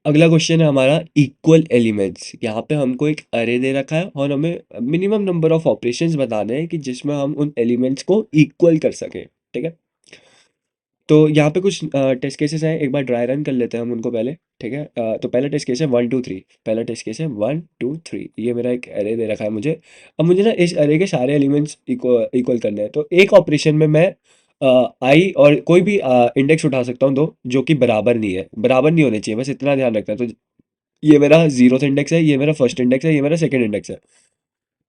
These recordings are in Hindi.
अगला क्वेश्चन है हमारा इक्वल एलिमेंट्स। यहाँ पे हमको एक अरे दे रखा है और हमें मिनिमम नंबर ऑफ ऑपरेशंस बताने हैं कि जिसमें हम उन एलिमेंट्स को इक्वल कर सकें। ठीक है, तो यहाँ पे कुछ टेस्ट केसेस हैं, एक बार ड्राई रन कर लेते हैं हम उनको पहले। ठीक है, तो पहला टेस्ट केस है 1 2 3। पहला टेस्ट केस है 1 2 3। ये मेरा एक एरे दे रखा है मुझे। अब मुझे ना इस एरे के सारे एलिमेंट्स इक्वल करने हैं, तो एक ऑपरेशन में मैं आई और कोई भी इंडेक्स उठा सकता हूँ दो, जो कि बराबर नहीं है, बराबर नहीं होने चाहिए, बस इतना ध्यान रखना है। तो ये मेरा जीरो इंडेक्स है, ये मेरा फर्स्ट इंडेक्स है, ये मेरा सेकंड इंडेक्स है।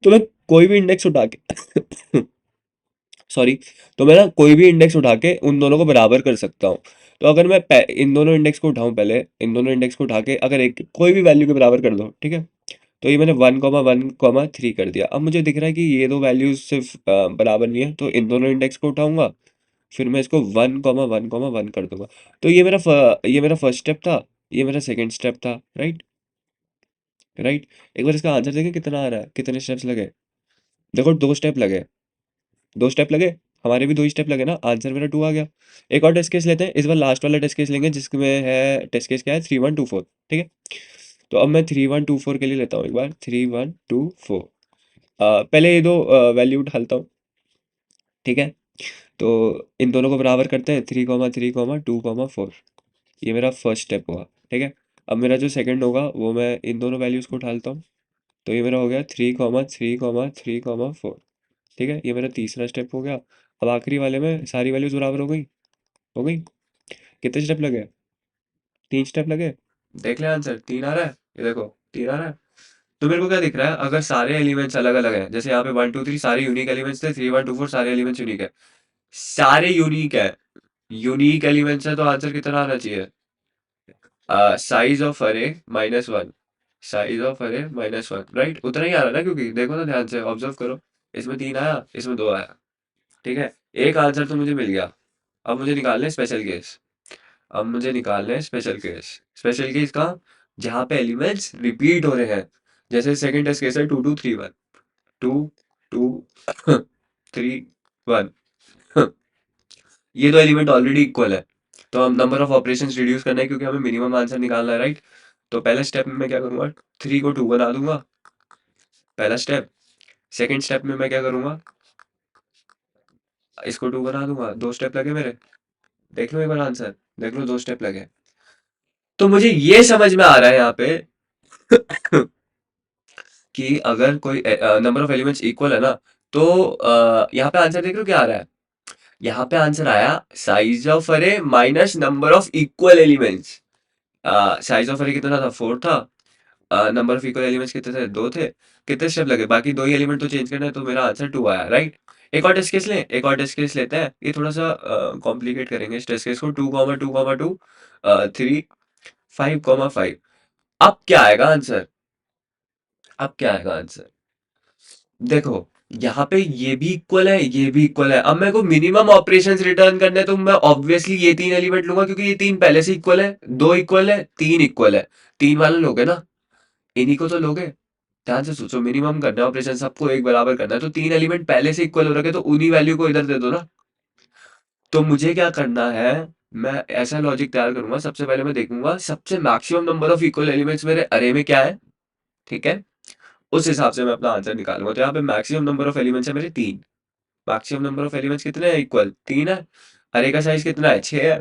तो मैं कोई भी इंडेक्स उठा के सॉरी, तो मैं ना कोई भी इंडेक्स उठा के उन दोनों को बराबर कर सकता हूँ। तो अगर मैं इन दोनों इंडेक्स को उठाऊं, पहले इन दोनों इंडेक्स को उठा के अगर एक कोई भी वैल्यू के बराबर कर दो, ठीक है, तो ये मैंने 1 1 3 कर दिया। अब मुझे दिख रहा है कि ये दो वैल्यूज सिर्फ बराबर नहीं है, तो इन दोनों इंडेक्स को उठाऊंगा, फिर मैं इसको 1 1 1 कर दूंगा। तो ये मेरा फर्स्ट स्टेप था, ये मेरा सेकेंड स्टेप था। Right, right. एक बार इसका आंसर देखें कितना आ रहा है, कितने स्टेप्स लगे। देखो, दो स्टेप लगे, दो स्टेप लगे, हमारे भी दो ही स्टेप लगे ना, आंसर मेरा 2 आ गया। एक और टेस्ट केस लेते हैं, इस बार लास्ट वाला टेस्ट केस लेंगे जिसमें है, टेस्ट केस क्या है, 3 1 2 4। ठीक है, तो अब मैं 3 1 2 4 के लिए लेता हूँ एक बार, 3 1 2 4। पहले ये दो वैल्यू ढालता हूँ। ठीक है, तो इन दोनों को बराबर करते हैं, 3 3 2 4। ये मेरा फर्स्ट स्टेप हुआ। ठीक है, अब मेरा जो सेकंड होगा वो मैं इन दोनों वैल्यूज को ढालता हूँ, तो ये मेरा हो गया 3 3 3 4। ठीक है, ये मेरा तीसरा स्टेप हो गया। अब आखिरी वाले में सारी वैल्यूज बराबर हो गई, हो गई। कितने स्टेप लगे, 3 स्टेप लगे। देख ले आंसर, 3 आ रहा है, ये देखो 3 आ रहा है। तो मेरे को क्या दिख रहा है, अगर सारे एलिमेंट्स अलग अलग हैं, जैसे यहाँ पे 1 2 3 सारे यूनिक एलिमेंट्स थे, 3 1 2 4 सारे एलिमेंट्स यूनिक है, सारे यूनिक है, यूनिक एलिमेंट्स है, तो आंसर कितना आना चाहिए, साइज ऑफ अरे -1, साइज ऑफ अरे -1। राइट, उतना ही आ रहा है ना, क्योंकि देखो ना ध्यान से ऑब्जर्व करो, इसमें 3 आया, इसमें 2 आया। ठीक है, एक आंसर तो मुझे मिल गया। अब मुझे निकालना है स्पेशल केस, अब मुझे निकालना है स्पेशल केस। स्पेशल केस का, जहाँ पे एलिमेंट्स रिपीट हो रहे हैं, जैसे सेकंड टेस्ट केस है 2 2 3 1, 2 2 3 1। ये दो एलिमेंट ऑलरेडी इक्वल है, तो हम नंबर ऑफ ऑपरेशंस रिड्यूस करना है, क्योंकि हमें मिनिमम आंसर निकालना है। राइट, तो पहले स्टेप में मैं क्या करूंगा, 3 को 2 बना दूंगा, पहला स्टेप। सेकंड स्टेप में मैं क्या करूंगा, इसको 2 बना दूंगा। 2 स्टेप लगे मेरे, देख लो एक बार आंसर, देख लो 2 स्टेप लगे। तो मुझे ये समझ में आ रहा है यहाँ पे कि अगर कोई नंबर ऑफ एलिमेंट्स इक्वल है ना, तो यहाँ पे आंसर देख लो क्या आ रहा है। यहाँ पे आंसर आया साइज ऑफ अरे minus number of equal elements. Size of अरे कितना था, 4 था। नंबर ऑफ इक्वल एलिमेंट्स कितने थे, 2 थे। कितने स्टेप लगे, बाकी दो ही एलिमेंट तो चेंज करना है, तो मेरा आंसर 2 आया। राइट, एक और टेस्ट केस लें, एक और टेस्ट केस लेते हैं, ये थोड़ा सा कॉम्प्लिकेट करेंगे इस टेस्ट केस को। 2 2 2 3 5 5। अब क्या आएगा आंसर, अब क्या आएगा आंसर, देखो यहाँ पे ये भी इक्वल है, ये भी इक्वल है। अब मेरे को मिनिमम ऑपरेशंस रिटर्न करने हैं, तो मैं ऑब्वियसली ये 3 एलिमेंट लूंगा, क्योंकि ये 3 पहले से इक्वल है, 2 इक्वल है, 3 इक्वल है। 3 वाला लोगे ना, इन्हीं को तो लोगे। ध्यान से सोचो, मिनिमम करना है ऑपरेशन, सबको एक बराबर करना है, तो 3 एलिमेंट पहले से इक्वल हो रखे, तो उन्हीं वैल्यू को इधर दे दो ना। तो मुझे क्या करना है, मैं ऐसा लॉजिक तैयार करूंगा, सबसे पहले मैं देखूंगा सबसे maximum number of equal elements मेरे अरे में क्या है। ठीक है, उस हिसाब से मैं अपना आंसर निकालूंगा। तो यहाँ पे मैक्सिमम नंबर ऑफ एलिमेंट्स है मेरे 3। मैक्सिमम नंबर ऑफ एलिमेंट्स कितने हैं, इक्वल 3 है। अरे का साइज कितना है, 6 है।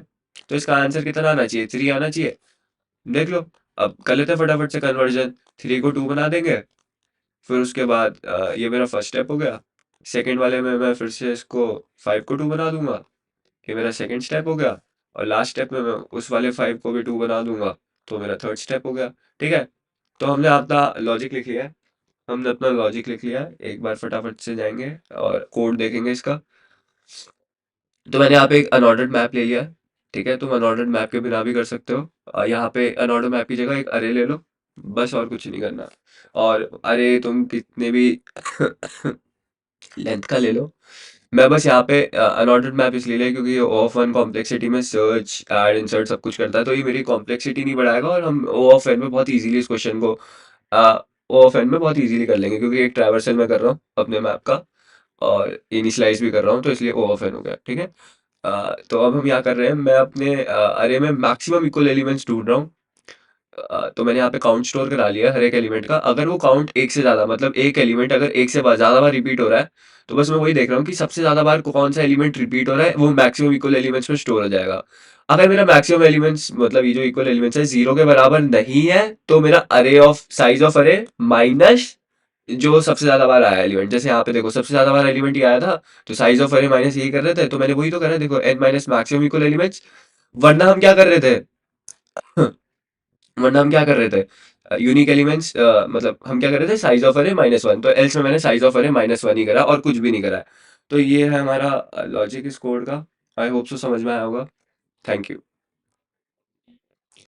तो इसका आंसर कितना आना चाहिए, 3 आना चाहिए। देख लो, अब कर लेते हैं फटाफट से कन्वर्जन। 3 को 2 बना देंगे, फिर उसके बाद ये मेरा फर्स्ट स्टेप हो गया। सेकंड वाले में मैं फिर से इसको 5 को 2 बना दूंगा, ये मेरा सेकंड स्टेप हो गया। और लास्ट स्टेप में मैं उस वाले 5 को भी 2 बना दूंगा, तो मेरा थर्ड स्टेप हो गया। ठीक है, तो हमने अपना लॉजिक लिख लिया है, हमने अपना लॉजिक लिख लिया है। एक बार फटाफट से जाएंगे और कोड देखेंगे इसका। तो मैंने यहाँ पे एक अनऑर्डर्ड मैप ले लिया है। ठीक है, तुम अनऑर्डर्ड मैप के बिना भी कर सकते हो। यहाँ पे अनऑर्डर्ड मैप की जगह एक अरे ले लो, बस और कुछ नहीं करना। और अरे तुम कितने भी लेंथ का ले लो। मैं बस यहाँ पे अनऑर्डर्ड मैप इसलिए लिया क्योंकि ये ओ ऑफ एन कॉम्प्लेक्सिटी में सर्च ऐड इंसर्ट सब कुछ करता है, तो ये मेरी कॉम्प्लेक्सिटी नहीं बढ़ाएगा, और हम ओ ऑफ एन में बहुत इजीली इस क्वेश्चन को ओ ऑफ एन में बहुत इजीली कर लेंगे, क्योंकि एक ट्रैवर्सल में कर रहा हूँ अपने मैप का, और इनिशियलाइज भी कर रहा हूँ, तो इसलिए ओ ऑफ एन हो गया। ठीक है, तो अब हम यहाँ कर रहे हैं, मैं अपने अरे में मैक्सिमम इक्वल एलिमेंट्स ढूंढ रहा हूँ। तो मैंने यहाँ पे काउंट स्टोर करा लिया हर एक एलिमेंट का। अगर वो काउंट एक से ज़्यादा, मतलब एक एलिमेंट अगर एक से ज़्यादा बार रिपीट हो रहा है, तो बस मैं वही देख रहा हूँ कि सबसे ज़्यादा बार कौन सा एलिमेंट रिपीट हो रहा है, वो मैक्सिमम इक्वल एलिमेंट्स में स्टोर हो जाएगा। अगर मेरा मैक्सिमम एलिमेंट्स, मतलब ये जो इक्वल एलिमेंट्स है, 0 के बराबर नहीं है, तो मेरा अरे ऑफ साइज ऑफ अरे माइनस जो सबसे ज्यादा बार आया एलिमेंट। जैसे यहाँ पे देखो सबसे ज्यादा बार एलिमेंट ही आया था, तो साइज ऑफ अरे माइनस यही कर रहे थे, तो मैंने वही तो करा। देखो n minus maximum equal elements. वरना हम क्या कर रहे थे वरना हम क्या कर रहे थे, यूनिक एलिमेंट्स, मतलब हम क्या कर रहे थे, साइज ऑफ अरे -1। तो एल्स में मैंने साइज ऑफ अरे -1 ही करा और कुछ भी नहीं करा। तो ये है हमारा लॉजिक इस कोड का। आई होप सो समझ में आया होगा। Thank you.